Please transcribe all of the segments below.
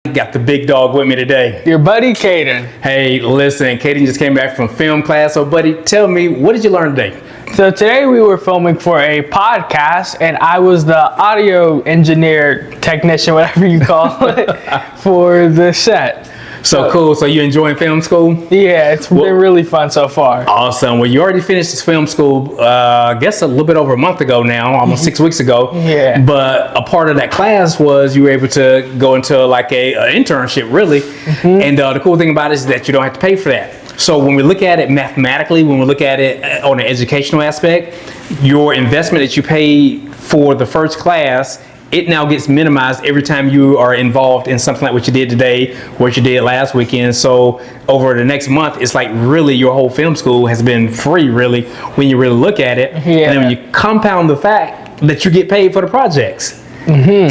Got the big dog with me today. Your buddy, Caden. Hey, listen, Caden just came back from film class. So, buddy, tell me, what did you learn today? So today we were filming for a podcast, and I was the audio engineer, technician, whatever you call it, for the set. So cool. So you enjoying film school? Yeah, it's been really fun so far. Awesome. Well, you already finished this film school, I guess a little bit over a month ago now, almost 6 weeks ago. Yeah. But a part of that class was you were able to go into like a internship, really. And the cool thing about it is that you don't have to pay for that. So when we look at it mathematically, when we look at it on an educational aspect, your investment that you paid for the first class, it now gets minimized every time you are involved in something like what you did today, what you did last weekend. So over the next month, it's like really your whole film school has been free, really, when you really look at it. Yeah. And then when you compound the fact that you get paid for the projects.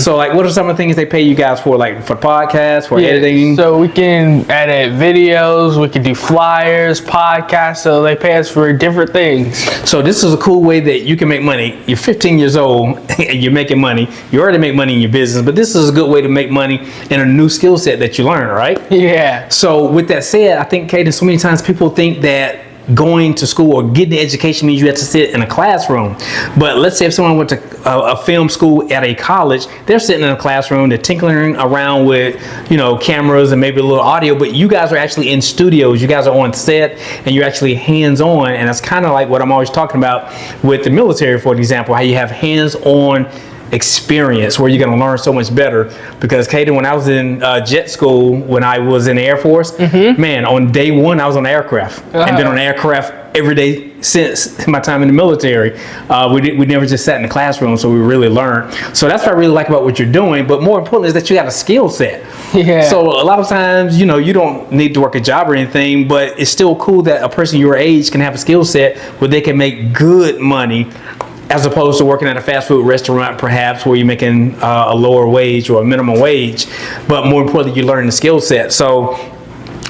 So like, what are some of the things they pay you guys for, like for podcasts, for editing? So we can edit videos, we can do flyers, podcasts, so they pay us for different things. So this is a cool way that you can make money. You're 15 years old and you're making money. You already make money in your business, but this is a good way to make money in a new skill set that you learn, right? Yeah. So with that said, I think, Caden, so many times people think that going to school or getting the education means you have to sit in a classroom. But let's say if someone went to a film school at a college, they're sitting in a classroom, they're tinkering around with, cameras and maybe a little audio, but you guys are actually in studios, you guys are on set, and you're actually hands-on. And that's kind of like what I'm always talking about with the military, for example, how you have hands-on experience where you're going to learn so much better. Because Caden, when I was in jet school, when I was in the Air Force, man, on day one I was on the aircraft and been on the aircraft every day since my time in the military. We never just sat in the classroom, so we really learned. So that's what I really like about what you're doing, but more importantly is that you got a skill set. Yeah. So a lot of times, you don't need to work a job or anything, but it's still cool that a person your age can have a skill set where they can make good money, as opposed to working at a fast food restaurant, perhaps, where you're making a lower wage or a minimum wage. But more importantly, you learn the skill set. So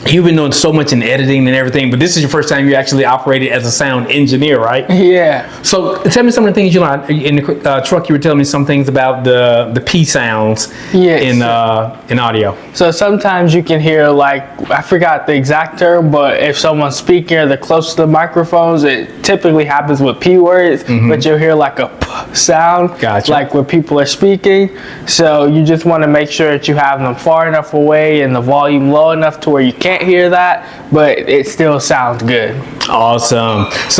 you've been doing so much in editing and everything, but this is your first time you actually operated as a sound engineer, right? Yeah. So tell me some of the things you learned. In the truck, you were telling me some things about the P sounds in audio. So sometimes you can hear, like, I forgot the exact term, but if someone's speaking or they're close to the microphones, it typically happens with P words, but you'll hear like a P sound, Gotcha. like when people are speaking. So you just want to make sure that you have them far enough away and the volume low enough to where you can't hear that, but it still sounds good. Awesome. So